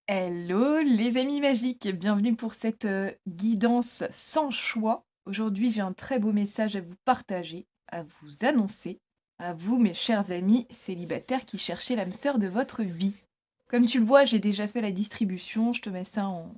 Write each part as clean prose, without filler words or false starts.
Hello les amis magiques, bienvenue pour cette guidance sans choix. Aujourd'hui j'ai un très beau message à vous partager, à vous annoncer, à vous mes chers amis célibataires qui cherchez l'âme sœur de votre vie. Comme tu le vois, j'ai déjà fait la distribution, je te mets ça en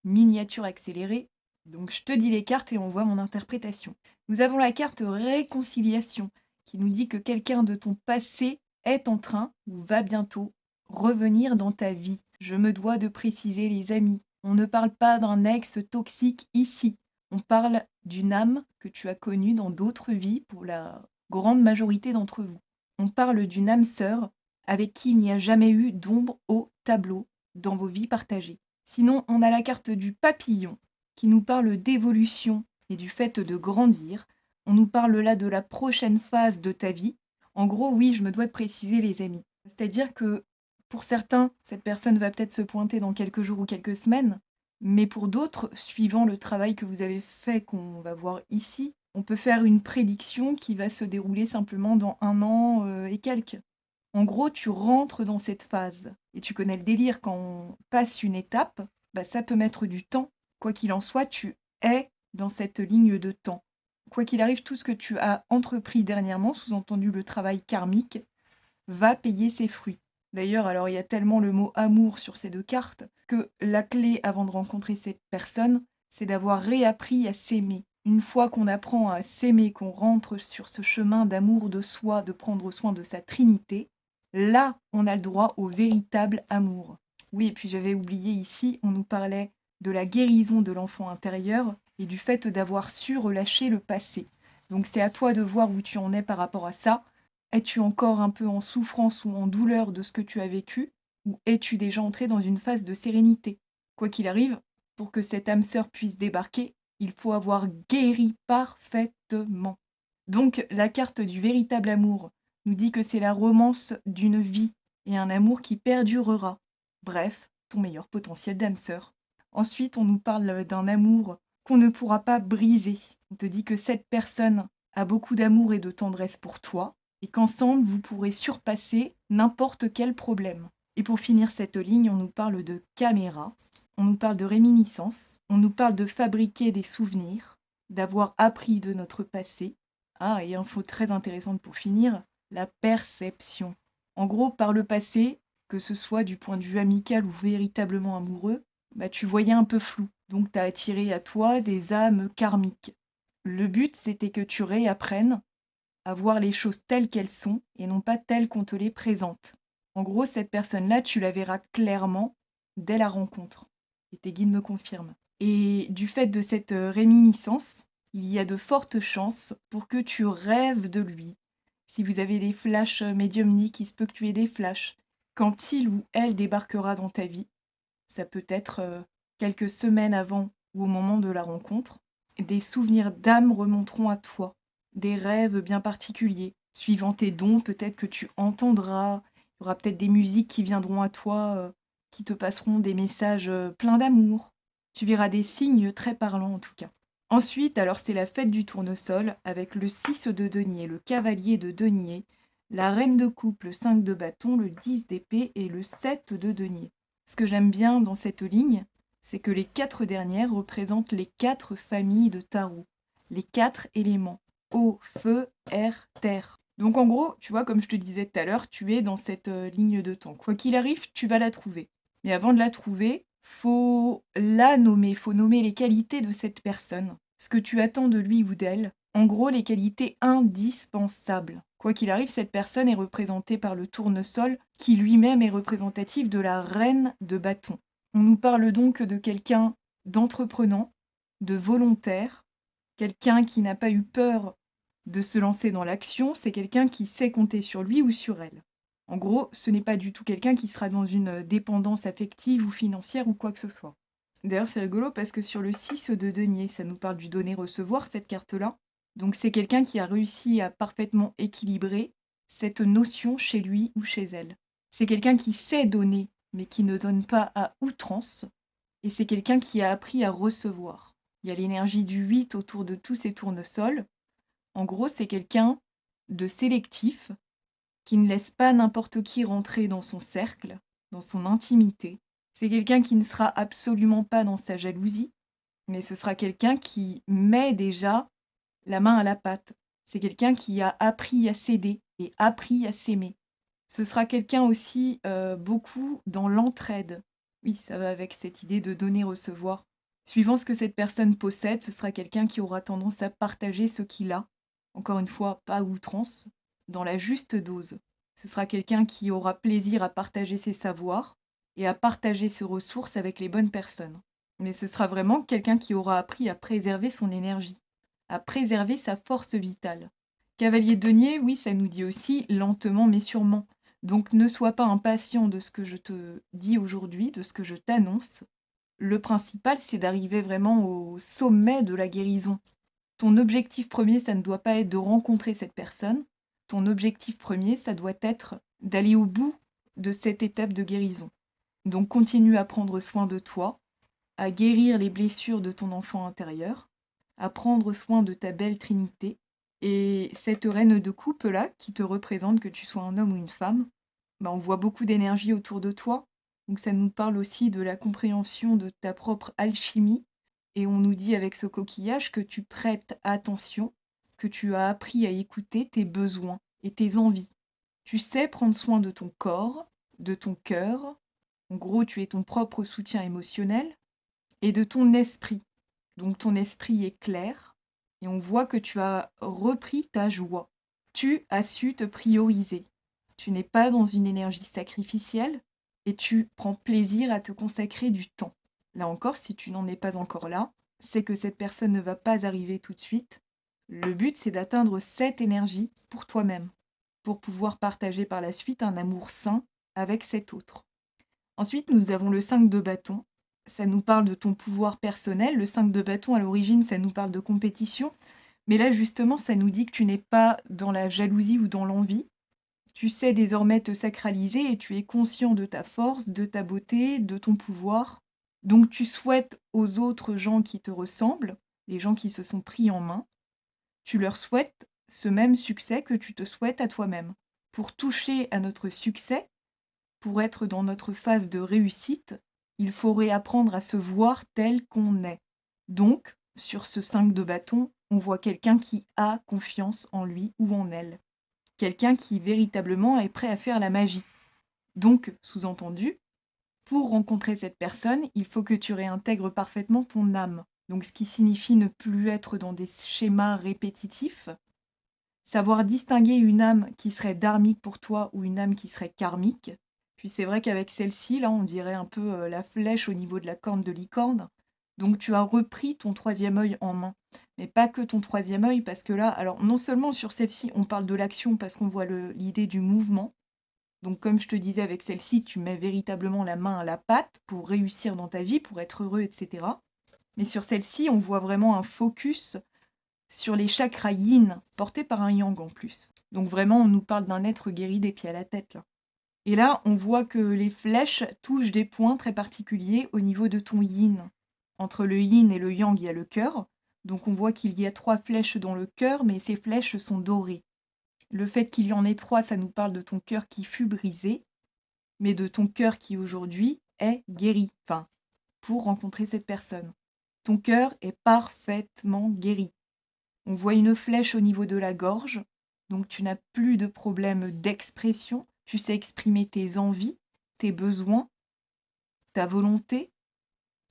miniature accélérée. Donc je te dis les cartes et on voit mon interprétation. Nous avons la carte réconciliation qui nous dit que quelqu'un de ton passé est en train ou va bientôt revenir dans ta vie. Je me dois de préciser les amis. On ne parle pas d'un ex toxique ici. On parle d'une âme que tu as connue dans d'autres vies pour la grande majorité d'entre vous. On parle d'une âme sœur avec qui il n'y a jamais eu d'ombre au tableau dans vos vies partagées. Sinon, on a la carte du papillon qui nous parle d'évolution et du fait de grandir. On nous parle là de la prochaine phase de ta vie. En gros, oui, je me dois de préciser les amis. C'est-à-dire que pour certains, cette personne va peut-être se pointer dans quelques jours ou quelques semaines, mais pour d'autres, suivant le travail que vous avez fait, qu'on va voir ici, on peut faire une prédiction qui va se dérouler simplement dans 1 an et quelques. En gros, tu rentres dans cette phase. Et tu connais le délire, quand on passe une étape, bah, ça peut mettre du temps. Quoi qu'il en soit, tu es dans cette ligne de temps. Quoi qu'il arrive, tout ce que tu as entrepris dernièrement, sous-entendu le travail karmique, va payer ses fruits. D'ailleurs, alors il y a tellement le mot amour sur ces deux cartes que la clé avant de rencontrer cette personne, c'est d'avoir réappris à s'aimer. Une fois qu'on apprend à s'aimer, qu'on rentre sur ce chemin d'amour de soi, de prendre soin de sa trinité, là, on a le droit au véritable amour. Oui, et puis j'avais oublié ici, on nous parlait de la guérison de l'enfant intérieur et du fait d'avoir su relâcher le passé. Donc c'est à toi de voir où tu en es par rapport à ça. Es-tu encore un peu en souffrance ou en douleur de ce que tu as vécu? Ou es-tu déjà entré dans une phase de sérénité? Quoi qu'il arrive, pour que cette âme sœur puisse débarquer, il faut avoir guéri parfaitement. Donc la carte du véritable amour nous dit que c'est la romance d'une vie et un amour qui perdurera. Bref, ton meilleur potentiel d'âme sœur. Ensuite, on nous parle d'un amour qu'on ne pourra pas briser. On te dit que cette personne a beaucoup d'amour et de tendresse pour toi, et qu'ensemble, vous pourrez surpasser n'importe quel problème. Et pour finir cette ligne, on nous parle de caméra, on nous parle de réminiscence, on nous parle de fabriquer des souvenirs, d'avoir appris de notre passé. Ah, et info très intéressante pour finir, la perception. En gros, par le passé, que ce soit du point de vue amical ou véritablement amoureux, bah tu voyais un peu flou. Donc t'as attiré à toi des âmes karmiques. Le but, c'était que tu réapprennes à voir les choses telles qu'elles sont et non pas telles qu'on te les présente. En gros, cette personne-là, tu la verras clairement dès la rencontre. Et tes guides me confirment. Et du fait de cette réminiscence, il y a de fortes chances pour que tu rêves de lui. Si vous avez des flashs médiumniques, il se peut que tu aies des flashs. Quand il ou elle débarquera dans ta vie, ça peut être quelques semaines avant ou au moment de la rencontre, des souvenirs d'âme remonteront à toi, des rêves bien particuliers. Suivant tes dons, peut-être que tu entendras, il y aura peut-être des musiques qui viendront à toi, qui te passeront des messages pleins d'amour. Tu verras des signes très parlants en tout cas. Ensuite, alors c'est la fête du tournesol avec le 6 de denier, le cavalier de denier, la reine de coupe, le 5 de bâton, le 10 d'épée et le 7 de denier. Ce que j'aime bien dans cette ligne, c'est que les 4 dernières représentent les 4 familles de tarot, les 4 éléments, eau, feu, air, terre. Donc en gros, tu vois, comme je te disais tout à l'heure, tu es dans cette ligne de temps. Quoi qu'il arrive, tu vas la trouver. Mais avant de la trouver, faut la nommer, faut nommer les qualités de cette personne, ce que tu attends de lui ou d'elle. En gros, les qualités indispensables. Quoi qu'il arrive, cette personne est représentée par le tournesol, qui lui-même est représentatif de la reine de bâton. On nous parle donc de quelqu'un d'entreprenant, de volontaire, quelqu'un qui n'a pas eu peur de se lancer dans l'action, c'est quelqu'un qui sait compter sur lui ou sur elle. En gros, ce n'est pas du tout quelqu'un qui sera dans une dépendance affective ou financière ou quoi que ce soit. D'ailleurs, c'est rigolo parce que sur le 6 de denier, ça nous parle du donner-recevoir, cette carte-là. Donc c'est quelqu'un qui a réussi à parfaitement équilibrer cette notion chez lui ou chez elle. C'est quelqu'un qui sait donner, mais qui ne donne pas à outrance. Et c'est quelqu'un qui a appris à recevoir. Il y a l'énergie du 8 autour de tous ces tournesols. En gros, c'est quelqu'un de sélectif, qui ne laisse pas n'importe qui rentrer dans son cercle, dans son intimité. C'est quelqu'un qui ne sera absolument pas dans sa jalousie, mais ce sera quelqu'un qui met déjà la main à la pâte. C'est quelqu'un qui a appris à céder et appris à s'aimer. Ce sera quelqu'un aussi, beaucoup dans l'entraide. Oui, ça va avec cette idée de donner-recevoir. Suivant ce que cette personne possède, ce sera quelqu'un qui aura tendance à partager ce qu'il a. Encore une fois, pas à outrance, dans la juste dose. Ce sera quelqu'un qui aura plaisir à partager ses savoirs et à partager ses ressources avec les bonnes personnes. Mais ce sera vraiment quelqu'un qui aura appris à préserver son énergie, à préserver sa force vitale. Cavalier de denier, oui, ça nous dit aussi lentement mais sûrement. Donc ne sois pas impatient de ce que je te dis aujourd'hui, de ce que je t'annonce. Le principal, c'est d'arriver vraiment au sommet de la guérison. Ton objectif premier, ça ne doit pas être de rencontrer cette personne. Ton objectif premier, ça doit être d'aller au bout de cette étape de guérison. Donc continue à prendre soin de toi, à guérir les blessures de ton enfant intérieur, à prendre soin de ta belle Trinité. Et cette reine de coupe-là, qui te représente, que tu sois un homme ou une femme, on voit beaucoup d'énergie autour de toi. Donc ça nous parle aussi de la compréhension de ta propre alchimie. Et on nous dit avec ce coquillage que tu prêtes attention, que tu as appris à écouter tes besoins et tes envies. Tu sais prendre soin de ton corps, de ton cœur. En gros, tu es ton propre soutien émotionnel et de ton esprit. Donc ton esprit est clair et on voit que tu as repris ta joie. Tu as su te prioriser. Tu n'es pas dans une énergie sacrificielle et tu prends plaisir à te consacrer du temps. Là encore, si tu n'en es pas encore là, c'est que cette personne ne va pas arriver tout de suite. Le but, c'est d'atteindre cette énergie pour toi-même, pour pouvoir partager par la suite un amour sain avec cet autre. Ensuite, nous avons le 5 de bâton. Ça nous parle de ton pouvoir personnel. Le 5 de bâton, à l'origine, ça nous parle de compétition. Mais là, justement, ça nous dit que tu n'es pas dans la jalousie ou dans l'envie. Tu sais désormais te sacraliser et tu es conscient de ta force, de ta beauté, de ton pouvoir. Donc tu souhaites aux autres gens qui te ressemblent, les gens qui se sont pris en main, tu leur souhaites ce même succès que tu te souhaites à toi-même. Pour toucher à notre succès, pour être dans notre phase de réussite, il faut réapprendre à se voir tel qu'on est. Donc, sur ce 5 de bâton, on voit quelqu'un qui a confiance en lui ou en elle. Quelqu'un qui véritablement est prêt à faire la magie. Donc, sous-entendu, pour rencontrer cette personne, il faut que tu réintègres parfaitement ton âme. Donc, ce qui signifie ne plus être dans des schémas répétitifs, savoir distinguer une âme qui serait dharmique pour toi ou une âme qui serait karmique. Puis c'est vrai qu'avec celle-ci, là, on dirait un peu la flèche au niveau de la corne de licorne. Donc tu as repris ton troisième œil en main. Mais pas que ton troisième œil, parce que là, alors non seulement sur celle-ci, on parle de l'action parce qu'on voit l'idée du mouvement. Donc comme je te disais avec celle-ci, tu mets véritablement la main à la pâte pour réussir dans ta vie, pour être heureux, etc. Mais sur celle-ci, on voit vraiment un focus sur les chakras yin, portés par un yang en plus. Donc vraiment, on nous parle d'un être guéri des pieds à la tête, là. Et là, on voit que les flèches touchent des points très particuliers au niveau de ton yin. Entre le yin et le yang, il y a le cœur. Donc on voit qu'il y a 3 flèches dans le cœur, mais ces flèches sont dorées. Le fait qu'il y en ait 3, ça nous parle de ton cœur qui fut brisé, mais de ton cœur qui aujourd'hui est guéri. Enfin, pour rencontrer cette personne. Ton cœur est parfaitement guéri. On voit une flèche au niveau de la gorge, donc tu n'as plus de problème d'expression, tu sais exprimer tes envies, tes besoins, ta volonté,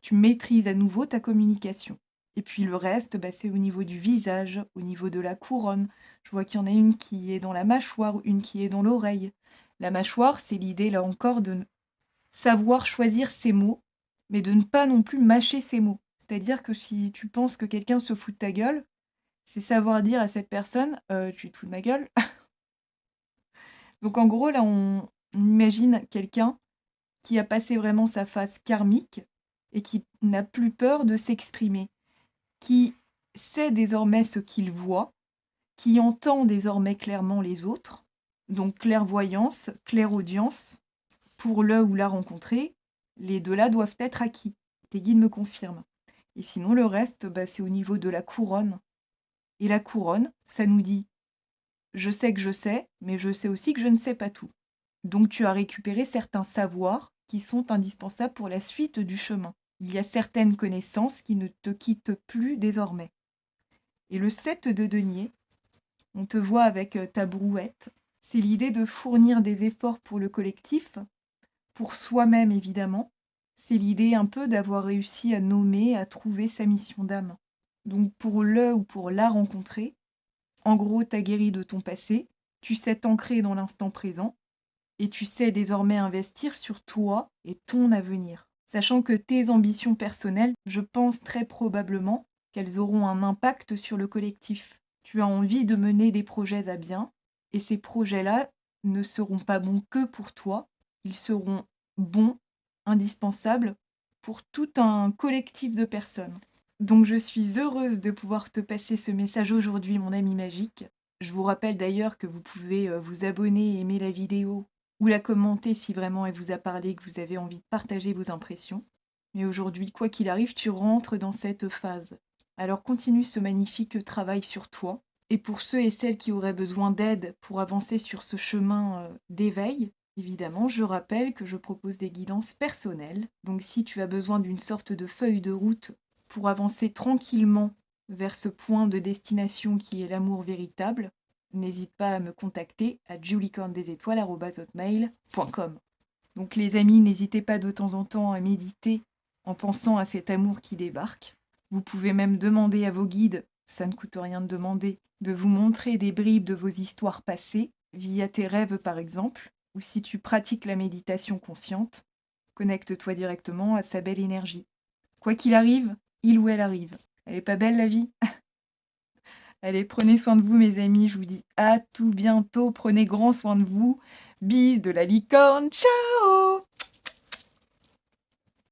tu maîtrises à nouveau ta communication. Et puis le reste, c'est au niveau du visage, au niveau de la couronne. Je vois qu'il y en a une qui est dans la mâchoire, une qui est dans l'oreille. La mâchoire, c'est l'idée là encore de savoir choisir ses mots, mais de ne pas non plus mâcher ses mots. C'est-à-dire que si tu penses que quelqu'un se fout de ta gueule, c'est savoir dire à cette personne, tu te fous de ma gueule. Donc en gros, là, on imagine quelqu'un qui a passé vraiment sa phase karmique et qui n'a plus peur de s'exprimer, qui sait désormais ce qu'il voit, qui entend désormais clairement les autres. Donc clairvoyance, clairaudience, pour le ou la rencontrer, les 2 là doivent être acquis. Tes guides me confirment. Et sinon, le reste, c'est au niveau de la couronne. Et la couronne, ça nous dit: je sais que je sais, mais je sais aussi que je ne sais pas tout. Donc tu as récupéré certains savoirs qui sont indispensables pour la suite du chemin. Il y a certaines connaissances qui ne te quittent plus désormais. Et le 7 de denier, on te voit avec ta brouette. C'est l'idée de fournir des efforts pour le collectif, pour soi-même évidemment. C'est l'idée un peu d'avoir réussi à nommer, à trouver sa mission d'âme. Donc pour le ou pour la rencontrer, en gros, t'as guéri de ton passé, tu sais t'ancrer dans l'instant présent, et tu sais désormais investir sur toi et ton avenir. Sachant que tes ambitions personnelles, je pense très probablement qu'elles auront un impact sur le collectif. Tu as envie de mener des projets à bien, et ces projets-là ne seront pas bons que pour toi, ils seront bons, indispensables, pour tout un collectif de personnes. Donc je suis heureuse de pouvoir te passer ce message aujourd'hui, mon ami magique. Je vous rappelle d'ailleurs que vous pouvez vous abonner et aimer la vidéo ou la commenter si vraiment elle vous a parlé, que vous avez envie de partager vos impressions. Mais aujourd'hui, quoi qu'il arrive, tu rentres dans cette phase. Alors continue ce magnifique travail sur toi. Et pour ceux et celles qui auraient besoin d'aide pour avancer sur ce chemin d'éveil, évidemment, je rappelle que je propose des guidances personnelles. Donc si tu as besoin d'une sorte de feuille de route pour avancer tranquillement vers ce point de destination qui est l'amour véritable, n'hésite pas à me contacter à juliecorndesétoiles@hotmail.com. Donc les amis, n'hésitez pas de temps en temps à méditer en pensant à cet amour qui débarque. Vous pouvez même demander à vos guides, ça ne coûte rien de demander, de vous montrer des bribes de vos histoires passées, via tes rêves par exemple, ou si tu pratiques la méditation consciente, connecte-toi directement à sa belle énergie. Quoi qu'il arrive, il ou elle arrive. Elle est pas belle la vie? Allez, prenez soin de vous mes amis, je vous dis à tout bientôt, prenez grand soin de vous. Bis de la licorne, ciao!